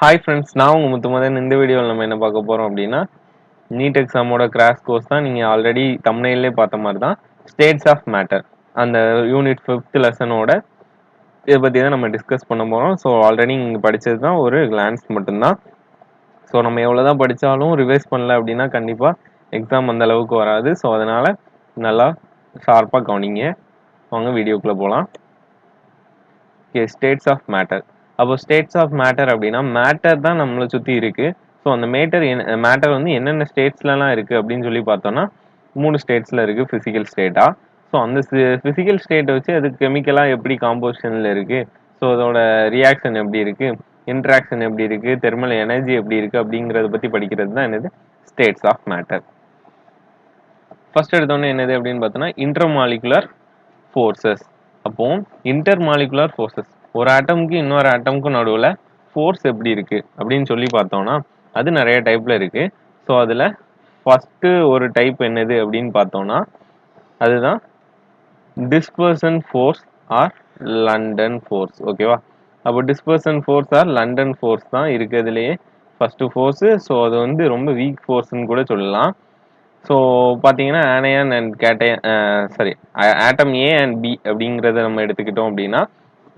Hi friends, நான் உங்கள் முத்துமதன். இந்த வீடியோவில் நம்ம என்ன பார்க்க போகிறோம் அப்படின்னா, நீட் எக்ஸாமோட கிராஷ் கோர்ஸ் தான். நீங்கள் ஆல்ரெடி தம்ப்நெயிலே பார்த்த மாதிரி தான், ஸ்டேட்ஸ் ஆஃப் மேட்டர். அந்த யூனிட் 5th லெசனோட இதை பற்றி தான் நம்ம டிஸ்கஸ் பண்ண போகிறோம். ஸோ ஆல்ரெடி நீங்கள் படித்தது தான் ஒரு கிளான்ஸ் மட்டும்தான். ஸோ நம்ம எவ்வளோ தான் படித்தாலும் ரிவைஸ் பண்ணல அப்படின்னா கண்டிப்பாக எக்ஸாம் அந்த அளவுக்கு வராது. ஸோ அதனால் நல்லா ஷார்ப்பாக கவனிங்க. வாங்க வீடியோக்குள்ளே போகலாம். Okay, states of matter. அப்போ ஸ்டேட்ஸ் ஆஃப் மேட்டர் அப்படின்னா மேட்டர் தான் நம்மளை சுற்றி இருக்குது. ஸோ அந்த மேட்டர் வந்து என்னென்ன ஸ்டேட்ஸ்லலாம் இருக்குது அப்படின்னு சொல்லி பார்த்தோன்னா 3 ஸ்டேட்ஸில் இருக்குது ஃபிசிக்கல் ஸ்டேட்டாக. ஸோ அந்த ஃபிசிக்கல் ஸ்டேட்டை வச்சு அது கெமிக்கலாக எப்படி காம்போசிஷனில் இருக்குது, ஸோ அதோட ரியாக்ஷன் எப்படி இருக்குது, இன்ட்ராக்ஷன் எப்படி இருக்குது, தெர்மல் எனர்ஜி எப்படி இருக்குது அப்படிங்கிறத பற்றி படிக்கிறது தான் என்னது ஸ்டேட்ஸ் ஆஃப் மேட்டர். ஃபர்ஸ்ட் எடுத்தோன்னே என்னது அப்படின்னு பார்த்தோன்னா இன்டர்மாலிகுலர் ஃபோர்ஸஸ். அப்போ இன்டர்மாலிகுலர் ஃபோர்ஸஸ், ஒரு ஆட்டமுக்கு இன்னொரு ஆட்டமுக்கு நடுவில் ஃபோர்ஸ் எப்படி இருக்கு அப்படின்னு சொல்லி பார்த்தோம்னா அது நிறைய டைப்ல இருக்கு. ஸோ அதில் ஃபர்ஸ்ட் ஒரு டைப் என்னது அப்படின்னு பார்த்தோம்னா அதுதான் dispersion fours are London force. ஓகேவா? அப்போ dispersion fours are London force தான் இருக்கிறதுலையே ஃபர்ஸ்ட் ஃபோர்ஸு. ஸோ அது வந்து ரொம்ப வீக் ஃபோர்ஸ்ன்னு கூட சொல்லலாம். ஸோ பார்த்தீங்கன்னா anion and cation, sorry, atom A and B அப்படிங்கிறத நம்ம எடுத்துக்கிட்டோம் அப்படின்னா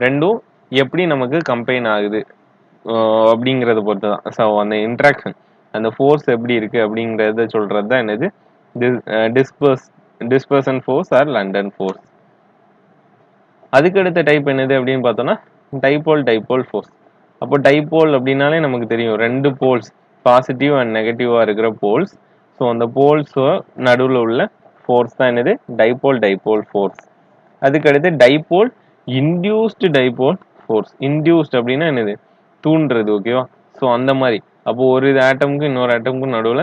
ரெண்டும் எப்படி நமக்கு கம்பைன் ஆகுது அப்படிங்கிறத பொறுத்து தான். ஸோ அந்த இன்ட்ராக்ஷன், அந்த ஃபோர்ஸ் எப்படி இருக்கு அப்படிங்கிறத சொல்றது தான் என்னது dispersion fours are London force. அதுக்கு அடுத்த டைப் என்னது அப்படின்னு பார்த்தோம்னா டைபோல் ஃபோர்ஸ். அப்போ டைபோல் அப்படின்னாலே நமக்கு தெரியும், ரெண்டு போல்ஸ், பாசிட்டிவ் அண்ட் நெகட்டிவாக இருக்கிற போல்ஸ். ஸோ அந்த போல்ஸ் நடுவில் உள்ள ஃபோர்ஸ் தான் என்னது டைபோல் ஃபோர்ஸ். அதுக்கடுத்து dipole induced dipole force. Induced அப்படின்னா என்னது தூண்டுறது. ஓகேவா? ஸோ அந்த மாதிரி அப்போ ஒரு ஆட்டமுக்கும் இன்னொரு ஆட்டமுக்கும் நடுவில்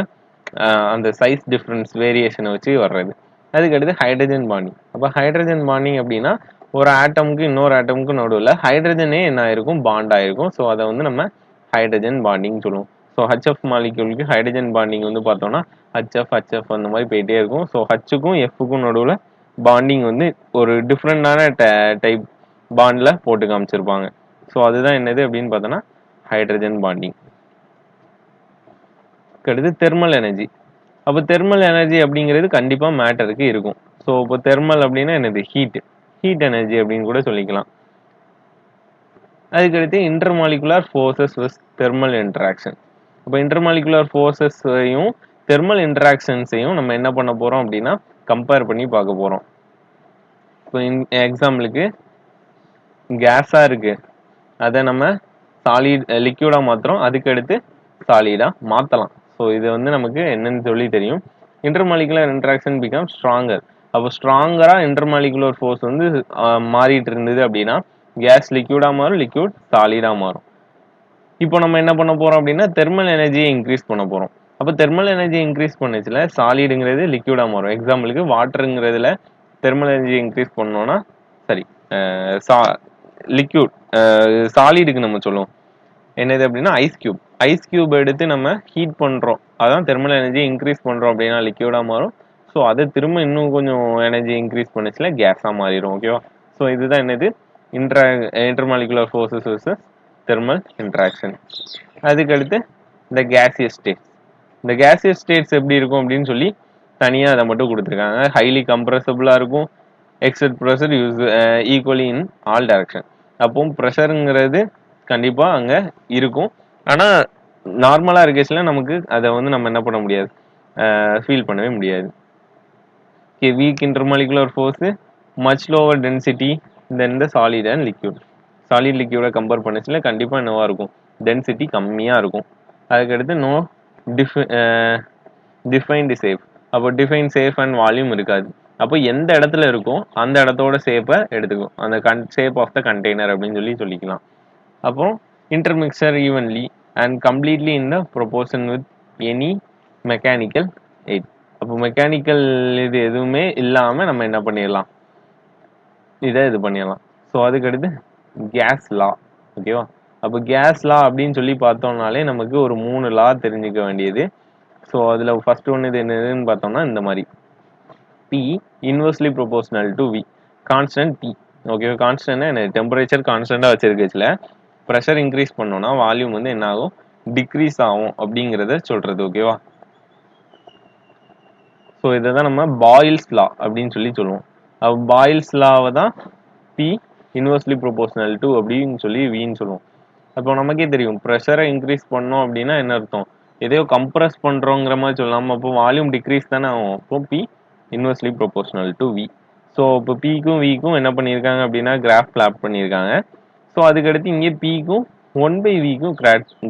அந்த சைஸ் டிஃப்ரென்ஸ் வேரியேஷனை வச்சு வர்றது. அதுக்கடுத்து ஹைட்ரஜன் பாண்டிங். அப்போ ஹைட்ரஜன் பாண்டிங் அப்படின்னா ஒரு ஆட்டமுக்கு இன்னொரு ஆட்டமுக்கு நடுவில் ஹைட்ரஜனே என்ன ஆயிருக்கும், பாண்ட் ஆயிருக்கும். ஸோ அதை வந்து நம்ம ஹைட்ரஜன் பாண்டிங் சொல்லுவோம். ஸோ ஹச்எஃப் மாலிக்யூலுக்கு ஹைட்ரஜன் பாண்டிங் வந்து பார்த்தோம்னா ஹச்எஃப் அந்த மாதிரி போயிட்டே இருக்கும். ஸோ ஹச்சுக்கும் எஃப்க்கும் நடுவில் பாண்டிங் வந்து ஒரு டிஃப்ரெண்டான டைப் பாண்டில் போட்டு காமிச்சிருப்பாங்க. ஸோ அதுதான் என்னது அப்படின்னு பார்த்தோன்னா ஹைட்ரஜன் பாண்டிங். அடுத்து தெர்மல் எனர்ஜி. அப்போ தெர்மல் எனர்ஜி அப்படிங்கிறது கண்டிப்பாக மேட்டருக்கு இருக்கும். ஸோ இப்போ தெர்மல் அப்படின்னா என்னது ஹீட் எனர்ஜி அப்படின்னு கூட சொல்லிக்கலாம். அதுக்கடுத்து intermolecular forces with thermal interaction. இப்போ இன்டர்மாலிகுலர் ஃபோர்ஸஸையும் தெர்மல் இன்ட்ராக்ஷன்ஸையும் நம்ம என்ன பண்ண போகிறோம் அப்படின்னா கம்பேர் பண்ணி பார்க்க போகிறோம். இப்போ எக்ஸாம்பிளுக்கு கேஸாக இருக்கு, அதை நம்ம லிக்யூடாக மாற்றுறோம், அதுக்கடுத்து சாலிடாக மாற்றலாம். ஸோ இது வந்து நமக்கு என்னன்னு சொல்லி தெரியும். Intermolecular interaction become stronger. அப்போ ஸ்ட்ராங்கராக இன்டர்மாலிகுலர் ஃபோர்ஸ் வந்து மாறிட்டு இருந்தது அப்படின்னா கேஸ் லிக்யூடாக மாறும், லிக்யூட் சாலிடாக மாறும். இப்போ நம்ம என்ன பண்ண போகிறோம் அப்படின்னா தெர்மல் எனர்ஜியை இன்க்ரீஸ் பண்ண போகிறோம். அப்போ தெர்மல் எனர்ஜி இன்க்ரீஸ் பண்ணுச்சுல சாலிடுங்கிறது லிக்யூடாக மாறும். எக்ஸாம்பிளுக்கு வாட்டருங்கிறதுல தெர்மல் எனர்ஜி இன்க்ரீஸ் பண்ணோம்னா சரி, லிக்யூட் சாலிடுக்கு நம்ம சொல்லுவோம் என்னது அப்படின்னா ஐஸ் கியூப் எடுத்து நம்ம ஹீட் பண்ணுறோம், அதான் தெர்மல் எனர்ஜி இன்க்ரீஸ் பண்ணுறோம் அப்படின்னா லிக்யூடாக மாறும். ஸோ அதை திரும்ப இன்னும் கொஞ்சம் எனர்ஜி இன்க்ரீஸ் பண்ணுச்சுல கேஸாக மாறிடும். ஓகேவா? ஸோ இதுதான் என்னது intermolecular forces versus thermal interaction. அதுக்கடுத்து இந்த கேசியஸ் ஸ்டேட்ஸ். இந்த கேசியஸ் ஸ்டேட்ஸ் எப்படி இருக்கும் அப்படின்னு சொல்லி தனியாக அதை மட்டும் கொடுத்துருக்காங்க. ஹைலி கம்ப்ரெசபிளாக இருக்கும், exert pressure equally in all direction. அப்போ ப்ரெஷருங்கிறது கண்டிப்பாக அங்கே இருக்கும், ஆனால் நார்மலாக இருக்கேச்சில் நமக்கு அதை வந்து நம்ம என்ன பண்ண முடியாது, ஃபீல் பண்ணவே முடியாது. Weak intermolecular force much lower density than the solid and liquid. Solid லிக்யூடை கம்பேர் பண்ணிச்சுல கண்டிப்பாக என்னவா இருக்கும், டென்சிட்டி கம்மியாக இருக்கும். அதுக்கடுத்து நோ டிஃபைன்டு சேஃப். அப்போ டிஃபைன் சேஃப் அண்ட் வால்யூம் இருக்காது. அப்போ எந்த இடத்துல இருக்கும் அந்த இடத்தோட ஷேப்பை எடுத்துக்கும், அந்த ஷேப் ஆஃப் த கண்டெய்னர் அப்படின்னு சொல்லிக்கலாம். அப்புறம் intermixture evenly and completely in the proportion with any mechanical eight. அப்போ மெக்கானிக்கல் இது எதுவுமே இல்லாமல் நம்ம என்ன பண்ணிடலாம், இதை இது பண்ணிடலாம். ஸோ அதுக்கடுத்து கேஸ் லா. ஓகேவா? அப்போ கேஸ் லா அப்படின்னு சொல்லி பார்த்தோம்னாலே நமக்கு ஒரு 3 லா தெரிஞ்சுக்க வேண்டியது. ஸோ அதில் ஃபர்ஸ்ட் ஒன்று இது என்னதுன்னு பார்த்தோம்னா இந்த மாதிரி P inversely proportional to V, constant T. Okay, constant என்ன, டெம்பரேச்சர் கான்ஸ்டன்டாக வச்சிருக்குச்சுல ப்ரெஷர் இன்க்ரீஸ் பண்ணோம்னா வால்யூம் வந்து என்ன ஆகும், டிக்ரீஸ் ஆகும் அப்படிங்கிறத சொல்றது. ஓகேவா? ஸோ இதை தான் நம்ம பாயில்ஸ் லா அப்படின்னு சொல்லுவோம். பாயில்ஸ் லாவை தான் பி இன்வெர்ஸ்லி ப்ரொபோர்ஷனல் டு அப்படின்னு சொல்லி வின்னு சொல்லுவோம். அப்போ நமக்கே தெரியும் ப்ரெஷரை இன்க்ரீஸ் பண்ணோம் அப்படின்னா என்ன அர்த்தம், எதையோ கம்ப்ரஸ் பண்ணுறோங்கிற மாதிரி சொல்லலாம். அப்போ வால்யூம் டிக்ரீஸ் தானே ஆகும். அப்போ P inversely proportional to V. So இப்போ பிக்கும் விக்கும் என்ன பண்ணியிருக்காங்க அப்படின்னா கிராஃப் பிளாட் பண்ணியிருக்காங்க. ஸோ அதுக்கடுத்து இங்கே பிக்கும் 1/விக்கும்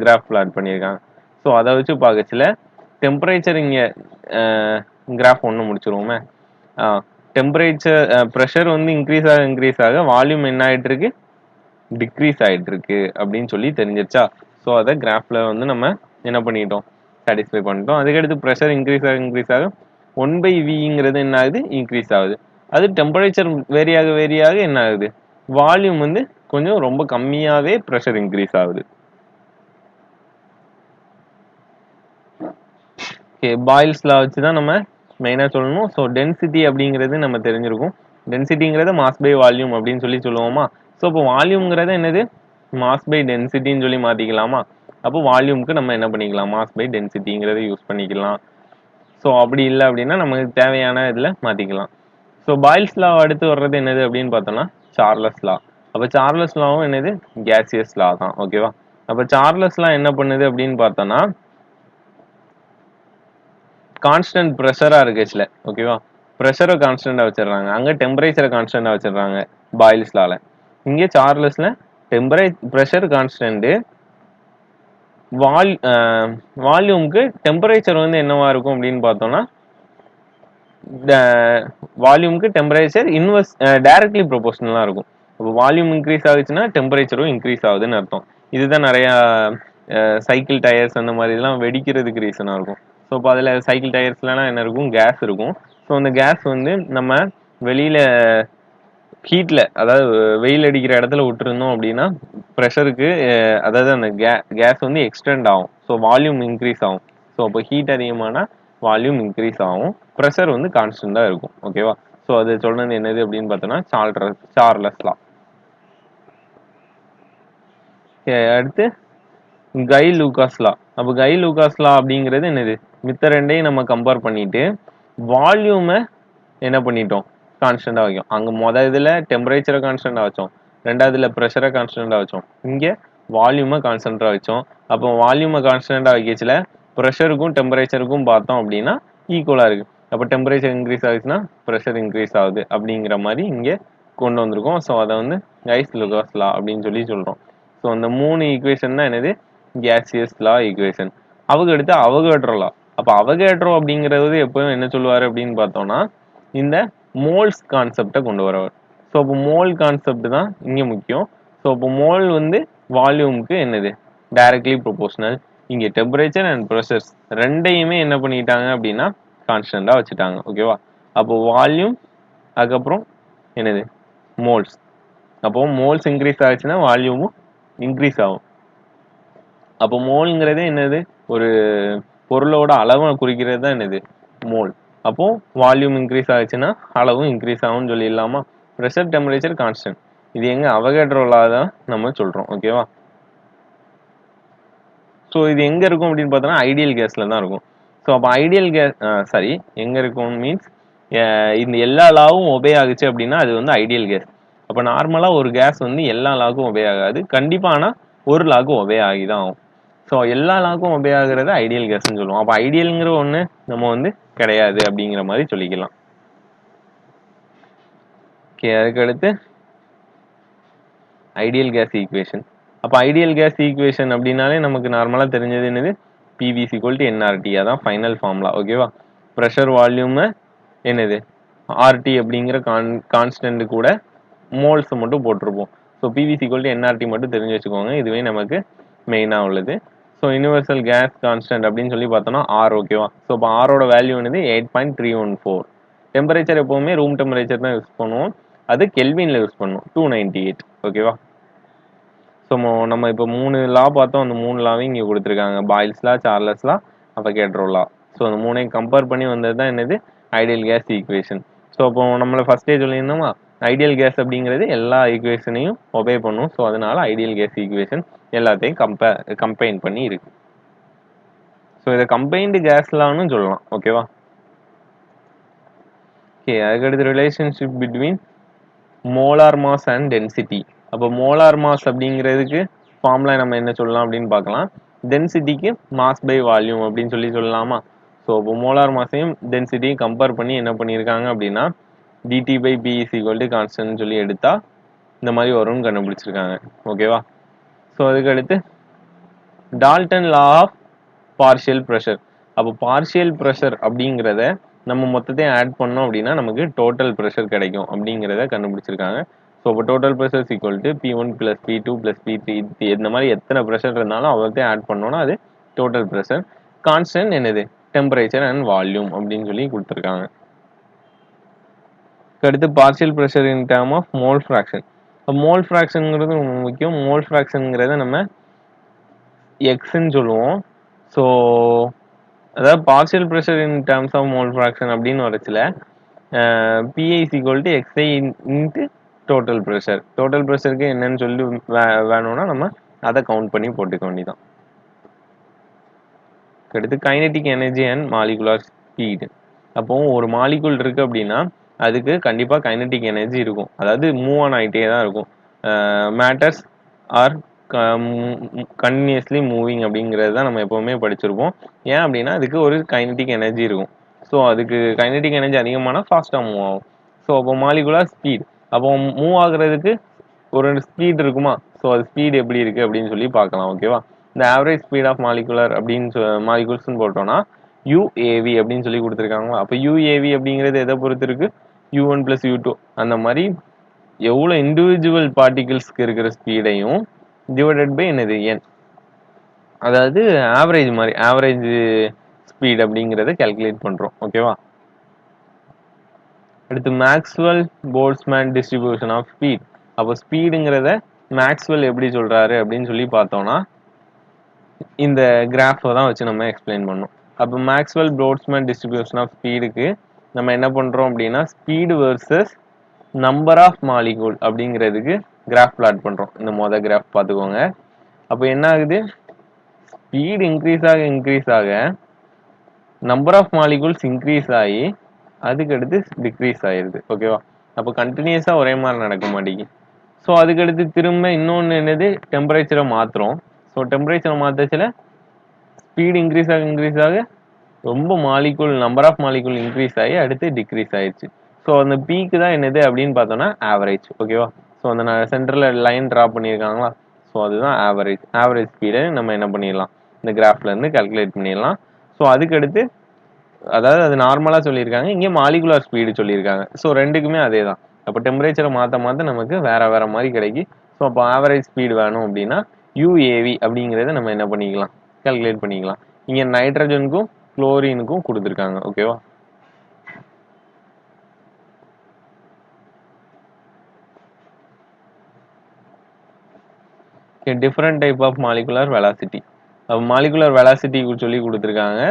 கிராஃப் பிளாட் பண்ணியிருக்காங்க. ஸோ அதை வச்சு பார்க்கச்சில டெம்பரேச்சர் இங்கே கிராஃப் ஒன்று முடிச்சிருவோமே. டெம்பரேச்சர் ப்ரெஷர் வந்து இன்க்ரீஸ் ஆக வால்யூம் என்ன ஆகிட்டு இருக்கு, டிக்ரீஸ் ஆகிட்டு இருக்கு அப்படின்னு சொல்லி தெரிஞ்சிருச்சா. ஸோ அதை கிராஃபில் வந்து நம்ம என்ன பண்ணிட்டோம், சாட்டிஸ்ஃபை பண்ணிட்டோம். அதுக்கடுத்து ப்ரெஷர் இன்க்ரீஸ் ஆக 1/விங்கிறது என்ன ஆகுது, இன்க்ரீஸ் ஆகுது. அது டெம்பரேச்சர் வேரியாக என்ன ஆகுது, வால்யூம் வந்து கொஞ்சம் ரொம்ப கம்மியாகவே ப்ரெஷர் இன்க்ரீஸ் ஆகுது. ஓகே, பாயில்ஸ் லா வச்சு தான் நம்ம மெயினாக சொல்லணும். ஸோ டென்சிட்டி அப்படிங்கிறது நம்ம தெரிஞ்சிருக்கும். டென்சிட்டிங்கிறத மாஸ் பை வால்யூம் அப்படின்னு சொல்லி சொல்லுவோமா. ஸோ இப்போ வால்யூம்ங்கிறத என்னது, மாஸ் பை டென்சிட்டின்னு சொல்லி மாற்றிக்கலாமா. அப்போ வால்யூமுக்கு நம்ம என்ன பண்ணிக்கலாம், மாஸ் பை டென்சிட்டிங்கிறத யூஸ் பண்ணிக்கலாம். ஸோ அப்படி இல்லை அப்படின்னா நமக்கு தேவையான இதில் மாற்றிக்கலாம். ஸோ பாயில்ஸ் லா அடுத்து வர்றது என்னது அப்படின்னு பார்த்தோம்னா சார்லஸ் லா. அப்போ சார்லஸ் லாவும் என்னது, கேசியஸ் லா தான். ஓகேவா? அப்போ சார்லஸ் லா என்ன பண்ணுது அப்படின்னு பார்த்தோம்னா கான்ஸ்டன்ட் ப்ரெஷராக இருக்குச்சுல. ஓகேவா? ப்ரெஷரை கான்ஸ்டண்டாக வச்சிடுறாங்க, அங்கே டெம்பரேச்சரை கான்ஸ்டண்டாக வச்சிடுறாங்க பாயில்ஸ் லால. இங்கே சார்லஸில் ப்ரெஷர் கான்ஸ்டன்ட்டு, வால்யூமுக்கு டெம்பரேச்சர் வந்து என்னவா இருக்கும் அப்படின்னு பார்த்தோம்னா வால்யூமுக்கு டெம்பரேச்சர் டைரக்ட்லி ப்ரொபோர்ஷனலாக இருக்கும். இப்போ வால்யூம் இன்க்ரீஸ் ஆகுச்சுன்னா டெம்பரேச்சரும் இன்க்ரீஸ் ஆகுதுன்னு அர்த்தம். இதுதான் நிறையா சைக்கிள் டயர்ஸ் அந்த மாதிரி இதெல்லாம் வெடிக்கிறதுக்கு ரீசனாக இருக்கும். ஸோ இப்போ அதில் சைக்கிள் டயர்ஸ்லாம் என்ன இருக்கும், கேஸ் இருக்கும். ஸோ அந்த கேஸ் வந்து நம்ம வெளியில் ஹீட்டில், அதாவது வெயில் அடிக்கிற இடத்துல விட்டுருந்தோம் அப்படின்னா ப்ரெஷருக்கு, அதாவது அந்த கேஸ் வந்து எக்ஸ்டெண்ட் ஆகும். ஸோ வால்யூம் இன்க்ரீஸ் ஆகும். ஸோ அப்போ ஹீட் அதிகமானால் வால்யூம் இன்க்ரீஸ் ஆகும், ப்ரெஷர் வந்து கான்ஸ்டண்டாக இருக்கும். ஓகேவா? ஸோ அது சொல்றது என்னது அப்படின்னு பார்த்தோம்னா சார்லஸ் லா. அடுத்து கை லூகாஸ் லா. அப்போ கை லூகாஸ் லா அப்படிங்கிறது என்னது, மித்த ரெண்டையும் நம்ம கம்பேர் பண்ணிட்டு வால்யூமை என்ன பண்ணிட்டோம், கான்ஸ்டண்டாக வைக்கும். அங்கே இதில் டெம்பரேச்சரை கான்ஸ்டண்டாக வச்சோம், ரெண்டாவதுல ப்ரெஷரை கான்ஸ்டண்டாக வச்சோம், இங்கே வால்யூமை கான்ஸ்டண்டாக வச்சோம். அப்போ வால்யூமை கான்ஸ்டண்டாக வைக்கச்சில ப்ரெஷருக்கும் டெம்பரேச்சருக்கும் பார்த்தோம் அப்படின்னா ஈக்குவலாக இருக்குது. அப்போ டெம்பரேச்சர் இன்க்ரீஸ் ஆகுச்சுன்னா ப்ரெஷர் இன்க்ரீஸ் ஆகுது அப்படிங்கிற மாதிரி இங்கே கொண்டு வந்திருக்கோம். ஸோ அதை வந்து கைஸ் லூகாஸ் லா அப்படின்னு சொல்லி சொல்கிறோம். ஸோ அந்த 3 ஈக்குவேஷன் தான் என்னது, கேசியஸ் லா ஈக்குவேஷன். அவங்க அடுத்து அவகேட்ரோ லா. அப்போ அவகேட்ரோ அப்படிங்கிறது எப்பவும் என்ன சொல்லுவார் அப்படின்னு பார்த்தோம்னா இந்த மோல்ஸ் கான்செப்டை கொண்டு வரவர். ஸோ இப்போ மோல் கான்செப்ட் தான் இங்கே முக்கியம். ஸோ இப்போ மோல் வந்து வால்யூமுக்கு என்னது, டைரக்ட்லி ப்ரொபோர்ஷனல். இங்கே டெம்பரேச்சர் அண்ட் ப்ரெஷர்ஸ் ரெண்டையுமே என்ன பண்ணிட்டாங்க அப்படின்னா கான்ஸ்டண்டாக வச்சுட்டாங்க. ஓகேவா? அப்போ வால்யூம் அதுக்கப்புறம் என்னது, மோல்ஸ். அப்போ மோல்ஸ் இன்க்ரீஸ் ஆச்சுன்னா வால்யூமும் இன்க்ரீஸ் ஆகும். அப்போ மோல்ங்கிறதே என்னது, ஒரு பொருளோட அளவை குறிக்கிறது தான் என்னது, மோல். அப்போ வால்யூம் இன்க்ரீஸ் ஆச்சுன்னா அளவும் இன்க்ரீஸ் ஆகும்னு சொல்லிடலாமா. Pressure temperature constant. இது எங்க அவகேட்ரோ லா தான் நம்ம சொல்றோம். ஓகேவா? ஸோ இது எங்க இருக்கும் அப்படின்னு பார்த்தோம்னா ஐடியல் கேஸ்ல தான் இருக்கும். ஸோ அப்போ ஐடியல் கேஸ் எங்க இருக்கும் மீன்ஸ் இந்த எல்லா லாவும் ஒபே ஆகுச்சு அப்படின்னா அது வந்து ஐடியல் கேஸ். அப்போ நார்மலாக ஒரு கேஸ் வந்து எல்லா லாக்கும் ஒபே ஆகாது, கண்டிப்பாக. ஆனால் ஒரு லாக்கும் ஒபே ஆகி தான் ஆகும். ஸோ எல்லா லாக்கும் ஒபே ஆகுறது ஐடியல் கேஸ்ன்னு சொல்லுவோம். அப்போ ஐடியல்ங்கிற ஒன்று நம்ம வந்து கிடையாது அப்படிங்கிற மாதிரி சொல்லிக்கலாம். ஓகே, அதுக்கடுத்து ஐடியல் கேஸ் ஈக்குவேஷன். அப்போ ஐடியல் கேஸ் ஈக்குவேஷன் அப்படின்னாலே நமக்கு நார்மலாக தெரிஞ்சது என்னது, பிவி = என்ஆர்டி. அதான் ஃபைனல் ஃபார்முலா. ஓகேவா? ப்ரெஷர் வால்யூம் என்னது, ஆர்டி அப்படிங்கிற கான்ஸ்டன்ட் கூட மோல்ஸ் மட்டும் போட்டிருப்போம். ஸோ பிவி = என்ஆர்டி மட்டும் தெரிஞ்சு வச்சுக்கோங்க, இதுவே நமக்கு மெயினாக உள்ளது. ஸோ யூனிவர்சல் கேஸ் கான்ஸ்டன்ட் அப்படின்னு சொல்லி பார்த்தோம்னா ஆர். ஓகேவா? ஸோ இப்போ ஆரோட வேல்யூ என்னது 8.314. டெம்பரேச்சர் எப்போவுமே ரூம் டெம்பரேச்சர் தான் யூஸ் பண்ணுவோம், அது கெல்வின்ல யூஸ் பண்ணுவோம் 298. ஓகேவா? ஸோ நம்ம இப்போ 3 லா பார்த்தோம், அந்த 3 லாவையும் இங்கே கொடுத்துருக்காங்க, Boyle's law, Charles law, Avogadro law. So அந்த 3ஐயும் கம்பேர் பண்ணி வந்தது தான் என்னது, ஐடியல் கேஸ் ஈக்குவேஷன். ஸோ அப்போ நம்மளை ஃபர்ஸ்டே சொல்லியிருந்தோமா, ஐடியல் கேஸ் அப்படிங்கிறது எல்லா ஈக்குவேஷனையும் ஒபே பண்ணும். ஸோ அதனால ஐடியல் கேஸ் ஈக்குவேஷன் எல்லாத்தையும் கம்பைன் பண்ணி இருக்கு. ஸோ இதை கம்பைன்டு கேஸ்லான்னு சொல்லலாம். ஓகேவா? ஓகே, அதுக்கடுத்து relationship between molar mass and density. அப்போ மோலார் மாஸ் அப்படிங்கிறதுக்கு ஃபார்முலா நம்ம என்ன சொல்லலாம் அப்படின்னு பார்க்கலாம். டென்சிட்டிக்கு மாஸ் பை வால்யூம் அப்படின்னு சொல்லலாமா? ஸோ இப்போ மோலார் மாஸையும் டென்சிட்டியும் கம்பேர் பண்ணி என்ன பண்ணியிருக்காங்க அப்படின்னா dt by p is equal to constant சொல்லி எடுத்தா இந்த மாதிரி வரும்னு கண்டுபிடிச்சிருக்காங்க. ஓகேவா? ஸோ அதுக்கு அடுத்து Dalton law of partial pressure. அப்போ பார்ஷியல் ப்ரெஷர் அப்படிங்கிறத நம்ம மொத்தத்தையும் ஆட் பண்ணோம் அப்படின்னா நமக்கு டோட்டல் ப்ரெஷர் கிடைக்கும் அப்படிங்கிறத கண்டுபிடிச்சிருக்காங்க. ஸோ இப்போ total pressure equal to P1 + P2 + P3 இந்த மாதிரி எத்தனை ப்ரெஷர் இருந்தாலும் அவ்வளோத்தையும் ஆட் பண்ணோம்னா அது டோட்டல் ப்ரெஷர். கான்ஸ்டன்ட் என்னது? டெம்பரேச்சர் அண்ட் வால்யூம் அப்படின்னு சொல்லி கொடுத்துருக்காங்க. அடுத்து partial pressure in term of mole fraction. Mole ஃப்ராக்ஷனுங்கிறது ரொம்ப முக்கியம். மோல் ஃப்ராக்ஷனுங்கிறத நம்ம எக்ஸ்ன்னு சொல்லுவோம். ஸோ அதாவது partial pressure in terms of mole fraction அப்படின்னு வரச்சுல PI is equal to XI into total pressure. Total ப்ரெஷருக்கு என்னன்னு சொல்லி வேணும்னா நம்ம அதை கவுண்ட் பண்ணி போட்டுக்க வேண்டியதான். அடுத்து kinetic energy and molecular speed. அப்போ ஒரு மாலிகுல் இருக்கு அப்படின்னா அதுக்கு கண்டிப்பாக கைனெட்டிக் எனர்ஜி இருக்கும். அதாவது மூவ் ஆன் ஆகிட்டே தான் இருக்கும். மேட்டர்ஸ் ஆர் கண்டினியூஸ்லி மூவிங் அப்படிங்கிறது தான் நம்ம எப்போவுமே படிச்சிருப்போம். ஏன் அப்படின்னா அதுக்கு ஒரு கைனெட்டிக் எனர்ஜி இருக்கும். ஸோ அதுக்கு கைனெட்டிக் எனர்ஜி அதிகமானால் ஃபாஸ்ட்டாக மூவ் ஆகும். ஸோ அப்போ மாலிகுலார் ஸ்பீட். அப்போ மூவ் ஆகுறதுக்கு ஒரு ஸ்பீட் இருக்குமா? ஸோ அது ஸ்பீட் எப்படி இருக்குது அப்படின்னு சொல்லி பார்க்கலாம். ஓகேவா? இந்த ஆவரேஜ் ஸ்பீட் ஆஃப் மாலிகுலர் அப்படின்னு மாலிகுல்ஸ்ன்னு போட்டோம்னா UAV அப்படின்னு சொல்லி கொடுத்துருக்காங்களா? அப்போ UAV அப்படிங்கிறது எதை பொறுத்து இருக்கு? U1 + U2 அந்த மாதிரி எவ்வளோ இண்டிவிஜுவல் பார்ட்டிகிள்ஸ்க்கு இருக்கிற ஸ்பீடையும் டிவைடட் பை என்னது N, அதாவது ஆவரேஜ் மாதிரி ஆவரேஜ் ஸ்பீட் அப்படிங்கிறத கால்குலேட் பண்ணுறோம். ஓகேவா? அடுத்து Maxwell Boltzmann distribution of speed. அப்போ ஸ்பீடுங்கிறத மேக்ஸ்வெல் எப்படி சொல்கிறாரு அப்படின்னு சொல்லி பார்த்தோம்னா இந்த கிராஃபை தான் வச்சு நம்ம எக்ஸ்பிளைன் பண்ணோம். அப்போ மேக்ஸ்வெல் போல்ட்ஸ்மேன் டிஸ்ட்ரிபியூஷன் ஆஃப் ஸ்பீடுக்கு நம்ம என்ன பண்ணுறோம் அப்படின்னா speed versus number of molecule அப்படிங்கிறதுக்கு கிராஃப் பிளாட் பண்ணுறோம். இந்த கிராஃப் பார்த்துக்கோங்க. அப்போ என்ன ஆகுது? ஸ்பீடு இன்க்ரீஸ் ஆக நம்பர் ஆஃப் மாலிகூல்ஸ் இன்க்ரீஸ் ஆகி அதுக்கடுத்து டிக்ரீஸ் ஆயிடுது. ஓகேவா? அப்போ கண்டினியூஸாக ஒரே மாதிரி நடக்க மாட்டேங்குது. ஸோ அதுக்கடுத்து திரும்ப இன்னொன்று என்னது? டெம்பரேச்சரை மாற்றுறோம். ஸோ டெம்பரேச்சரை மாற்றச்சில ஸ்பீடு இன்க்ரீஸ் ஆக ரொம்ப நம்பர் ஆஃப் மாலிகூல் இன்க்ரீஸ் ஆகி அடுத்து டிக்ரீஸ் ஆயிடுச்சு. ஸோ அந்த பீக்கு தான் என்னது அப்படின்னு பார்த்தோம்னா ஆவரேஜ். ஓகேவா? ஸோ அந்த சென்டரில் லைன் ட்ரா பண்ணியிருக்காங்களா? ஸோ அதுதான் ஆவரேஜ் ஸ்பீடை நம்ம என்ன பண்ணிடலாம்? இந்த கிராஃப்லேருந்து கால்குலேட் பண்ணிடலாம். ஸோ அதுக்கடுத்து அதாவது அது நார்மலாக சொல்லியிருக்காங்க, இங்கே மாலிகுலார் ஸ்பீடு சொல்லியிருக்காங்க. ஸோ ரெண்டுக்குமே அதே தான். அப்போ டெம்பரேச்சரை மாற்ற நமக்கு வேற மாதிரி கிடைக்கி. ஸோ அப்போ ஆவரேஜ் ஸ்பீடு வேணும் அப்படின்னா UAV அப்படிங்கிறத நம்ம என்ன பண்ணிக்கலாம்? கால்குலேட் பண்ணிக்கலாம். இங்கே நைட்ரஜனுக்கும் குளோரினுக்கும் கொடுத்துருக்காங்க. ஓகேவா? Different type of molecular velocity. Molecular velocity சொல்லி கொடுத்துருக்காங்க.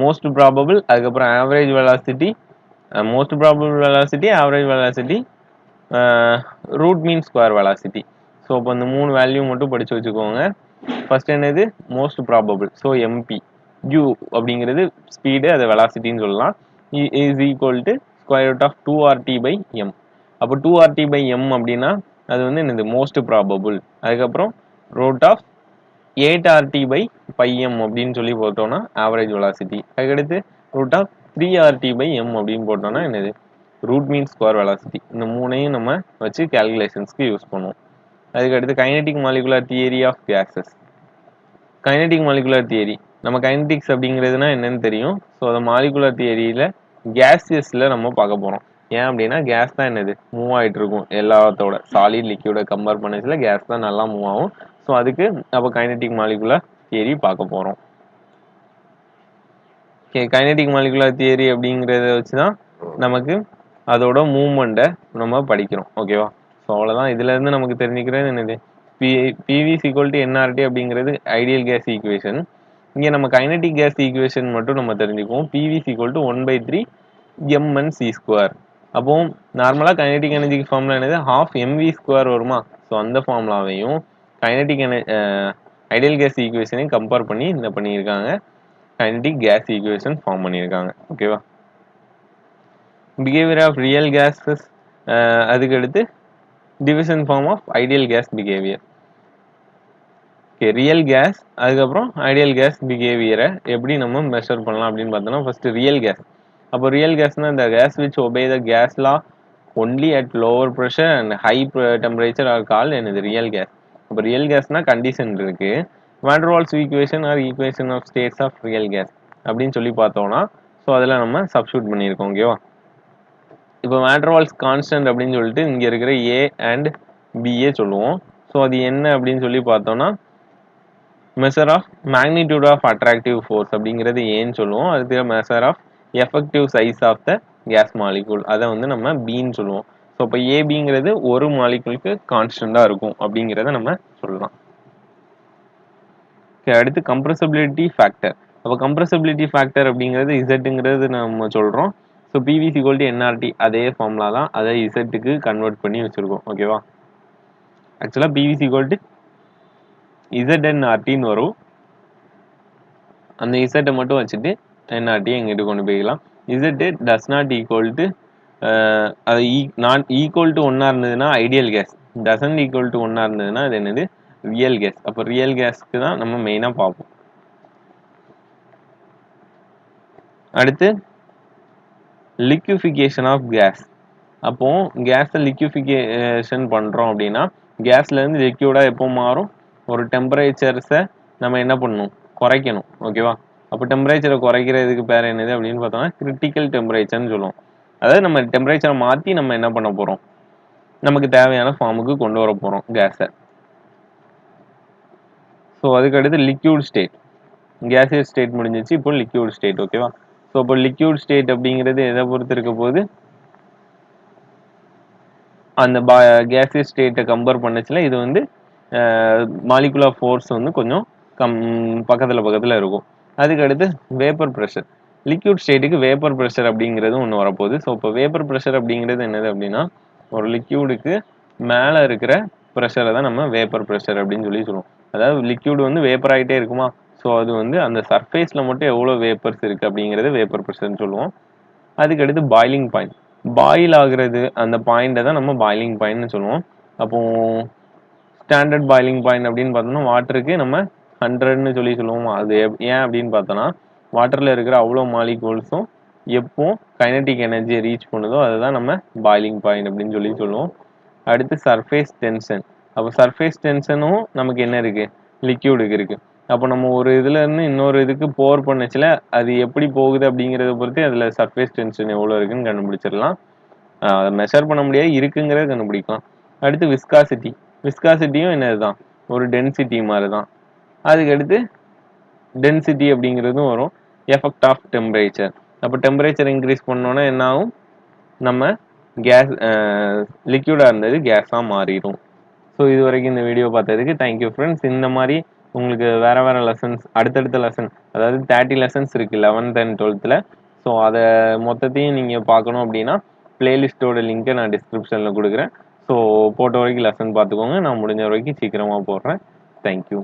மோஸ்ட் ப்ராபபிள், அதுக்கப்புறம் average velocity, most probable velocity, average velocity, root mean square velocity. So இப்போ இந்த 3 வேல்யூ மட்டும் படித்து வச்சுக்கோங்க. ஃபர்ஸ்ட் என்னது? Most probable. So MP U அப்படிங்கிறது ஸ்பீடு, அதை வெலாசிட்டின்னு சொல்லலாம். Is equal to square root of 2RT/m. அப்போ 2RT/m அப்படின்னா அது வந்து என்னது? Most probable. அதுக்கப்புறம் ரூட் ஆஃப் 8RT/m அப்படின்னு சொல்லி போட்டோம்னா ஆவரேஜ் வெலாசிட்டி. அதுக்கடுத்து ரூட் ஆஃப் 3RT/m அப்படின்னு போட்டோம்னா என்னது? Root mean square velocity. இந்த மூணையும் நம்ம வச்சு கால்குலேஷன்ஸ்க்கு யூஸ் பண்ணுவோம். அதுக்கடுத்து kinetic molecular theory of gases. Kinetic molecular theory, நம்ம கைனெட்டிக்ஸ் அப்படிங்கிறதுனா என்னன்னு தெரியும். ஸோ அந்த மாலிகுலர் தியரியில் கேஸியஸில் நம்ம பார்க்க போகிறோம். ஏன் அப்படின்னா கேஸ் தான் என்னது? மூவ் ஆகிட்டு இருக்கும் எல்லாத்தோட. சாலிட் லிக்யூட கம்பேர் பண்ணச்சில கேஸ் தான் நல்லா மூவ் ஆகும். ஸோ அதுக்கு நம்ம கைனெட்டிக் மாலிகுலர் தியரி பார்க்க போகிறோம். ஓகே, கைனெட்டிக் மாலிகுலர் தியரி அப்படிங்கிறத வச்சு தான் நமக்கு அதோட மூவ்மெண்ட்டை நம்ம படிக்கிறோம். ஓகேவா? ஸோ அவ்வளோதான். இதுலேருந்து நமக்கு தெரிஞ்சுக்கிறது என்னது? PV is equal to nRT அப்படிங்கிறது ஐடியல் கேஸ் ஈக்குவேஷன். இங்கே நம்ம கைனெட்டிக் கேஸ் ஈக்குவேஷன் மட்டும் நம்ம தெரிஞ்சுக்குவோம். PV is equal to 1/3 mNc². அப்போ நார்மலா கைனடிக் எனர்ஜிக்கு ஃபார்முலா என்னது, half mv² வருமா. ஸோ அந்த ஃபார்முலாவையும் கைனடிக் ஐடியல் கேஸ் ஈக்குவேஷனையும் கம்பேர் பண்ணி என்ன பண்ணியிருக்காங்க, கைனடிக் கேஸ் ஈக்குவேஷன் ஃபார்ம் பண்ணியிருக்காங்க. ஓகேவா. பிஹேவியர் ஆஃப் ரியல் கேஸஸ், அதுக்கு அடுத்து deviation from of ideal gas behaviour. Okay, real gas அதுக்கப்புறம் ஐடியல் கேஸ் பிஹேவியரை எப்படி நம்ம மெஷர் பண்ணலாம் அப்படின்னு பார்த்தோம்னா, ஃபர்ஸ்ட் ரியல் கேஸ். அப்போ ரியல் கேஸ்னா இந்த gas which obey the gas law only at lower pressure and high temperature are call என்னது ரியல் கேஸ். அப்போ ரியல் கேஸ்னா கண்டிஷன் இருக்கு. Van der Waals equation or equation of states of real gas அப்படின்னு சொல்லி பார்த்தோம்னா, ஸோ அதில் நம்ம சப்ஸ்டியூட் பண்ணியிருக்கோம். ஓகேவா. இப்போ வாண்டர்வால்ஸ் கான்ஸ்டன்ட் அப்படின்னு சொல்லிட்டு இங்கே இருக்கிற ஏ அண்ட் பிஏ சொல்லுவோம். ஸோ அது என்ன அப்படின்னு சொல்லி பார்த்தோம்னா, measure of magnitude of attractive force அப்படிங்கிறது ஏன்னு சொல்லுவோம். அதுக்கு measure of effective size of the gas molecule, அதை வந்து நம்ம பின்னு சொல்லுவோம். ஸோ இப்போ ஏபிங்கிறது ஒரு மாலிகூலுக்கு கான்ஸ்டண்டாக இருக்கும் அப்படிங்கிறத நம்ம சொல்லலாம். அடுத்து கம்ப்ரஸபிலிட்டி ஃபேக்டர். அப்போ கம்ப்ரஸபிலிட்டி ஃபேக்டர் அப்படிங்கிறது இசட்டுங்கிறது நம்ம சொல்கிறோம். So PVC equal to NRT அதே ஃபார்முலா தான், அதை இசட்டுக்கு கன்வெர்ட் பண்ணி வச்சுருக்கோம். ஓகேவா. ஆக்சுவலாக பிவிசி ஈக்குவல் டு இசட்என்ஆர்டின்னு வரும். அந்த இசட்டை மட்டும் வச்சுட்டு என்ஆர்டி எங்கிட்ட கொண்டு போய்க்கலாம். Z does not equal to அது நாட் ஈக்குவல் டு ஒன்றா இருந்ததுன்னா ideal case, doesn't equal to ஒன்றா இருந்ததுன்னா அது என்னது ரியல் கேஸ். அப்போ ரியல் கேஸ்க்கு தான் நம்ம மெயினாக பார்ப்போம். அடுத்து லிக்யூஃபிகேஷன் ஆஃப் கேஸ். அப்போ கேஸை லிக்யூஃபிகேஷன் பண்ணுறோம் அப்படின்னா கேஸ்லேருந்து லிக்யூடாக எப்போ மாறும், ஒரு டெம்பரேச்சர்ஸை நம்ம என்ன பண்ணணும், குறைக்கணும். ஓகேவா. அப்போ டெம்பரேச்சரை குறைக்கிறதுக்கு பேர் என்னது அப்படின்னு பார்த்தோம்னா கிரிட்டிக்கல் டெம்பரேச்சர்னு சொல்லுவோம். அதாவது நம்ம டெம்பரேச்சரை மாற்றி நம்ம என்ன பண்ண போகிறோம், நமக்கு தேவையான ஃபார்முக்கு கொண்டு வர போகிறோம் கேஸை. ஸோ அதுக்கடுத்து லிக்யூட் ஸ்டேட். கேசியஸ் ஸ்டேட் முடிஞ்சிச்சு, இப்போ லிக்யூட் ஸ்டேட். ஓகேவா. ஸோ இப்போ லிக்யூட் ஸ்டேட் அப்படிங்கிறது எதை பொறுத்து இருக்க போது, அந்த கேசியஸ் ஸ்டேட்டை கம்பேர் பண்ணச்சுல இது வந்து மாலிகுலர் ஃபோர்ஸ் வந்து கொஞ்சம் பக்கத்தில் இருக்கும். அதுக்கடுத்து வேப்பர் ப்ரெஷர். லிக்யூட் ஸ்டேட்டுக்கு வேப்பர் ப்ரெஷர் அப்படிங்கிறது ஒன்று வரப்போகுது. ஸோ இப்போ வேப்பர் ப்ரெஷர் அப்படிங்கிறது என்னது அப்படின்னா, ஒரு லிக்யூடுக்கு மேலே இருக்கிற ப்ரெஷரை தான் நம்ம வேப்பர் ப்ரெஷர் அப்படின்னு சொல்லி சொல்லுவோம். அதாவது லிக்யூடு வந்து வேப்பர் ஆகிட்டே இருக்குமா, ஸோ அது வந்து அந்த சர்ஃபேஸில் மட்டும் எவ்வளோ வேப்பர்ஸ் இருக்குது அப்படிங்கிறது வேப்பர் ப்ரெஷர்னு சொல்லுவோம். அதுக்கடுத்து பாயிலிங் பாயிண்ட். பாயில் ஆகுறது அந்த பாயிண்டை தான் நம்ம பாயிலிங் பாயிண்ட்னு சொல்லுவோம். அப்போ ஸ்டாண்டர்ட் பாயிலிங் பாயிண்ட் அப்படின்னு பார்த்தோம்னா வாட்டருக்கு நம்ம 100ன்னு சொல்லி சொல்லுவோம். அது ஏன் அப்படின்னு பார்த்தோன்னா வாட்டரில் இருக்கிற அவ்வளோ மாலிகூல்ஸும் எப்போ கைனடிக் எனர்ஜியை ரீச் பண்ணுதோ அதுதான் நம்ம பாயிலிங் பாயிண்ட் அப்படின்னு சொல்லி சொல்லுவோம். அடுத்து சர்ஃபேஸ் டென்ஷன். அப்போ சர்ஃபேஸ் டென்ஷனும் நமக்கு என்ன இருக்குது, லிக்யூடுக்கு இருக்குது. அப்போ நம்ம ஒரு இதுல இருந்து இன்னொரு இதுக்கு போர் பண்ணச்சுல அது எப்படி போகுது அப்படிங்கிறத பொறுத்து அதில் சர்ஃபேஸ் டென்ஷன் எவ்வளோ இருக்குன்னு கண்டுபிடிச்சிடலாம். அதை மெஷர் பண்ண முடியாது, இருக்குங்கிறத கண்டுபிடிக்கலாம். அடுத்து விஸ்காசிட்டி. விஸ்காசிட்டியும் என்னதுதான், ஒரு டென்சிட்டி மாதிரி தான். அதுக்கடுத்து டென்சிட்டி அப்படிங்கிறதும் வரும். Effect of temperature. அப்போ டெம்பரேச்சர் இன்க்ரீஸ் பண்ணோன்னா என்ன ஆகும், நம்ம கேஸ் லிக்யூடாக இருந்தது கேஸாக மாறிடும். ஸோ இது வரைக்கும் இந்த வீடியோ பார்த்ததுக்கு தேங்க்யூ ஃப்ரெண்ட்ஸ். இந்த மாதிரி உங்களுக்கு வேறு வேறு லெசன்ஸ் அடுத்தடுத்த லெசன், அதாவது 30 லெசன்ஸ் இருக்குது 11th and 12th. ஸோ அதை மொத்தத்தையும் நீங்கள் பார்க்கணும் அப்படின்னா பிளேலிஸ்ட்டோட லிங்க்கை நான் டிஸ்கிரிப்ஷனில் கொடுக்குறேன். ஸோ போட்ட வரைக்கும் லெசன் பார்த்துக்கோங்க. நான் முடிஞ்ச வரைக்கும் சீக்கிரமாக போடுறேன். தேங்க்யூ.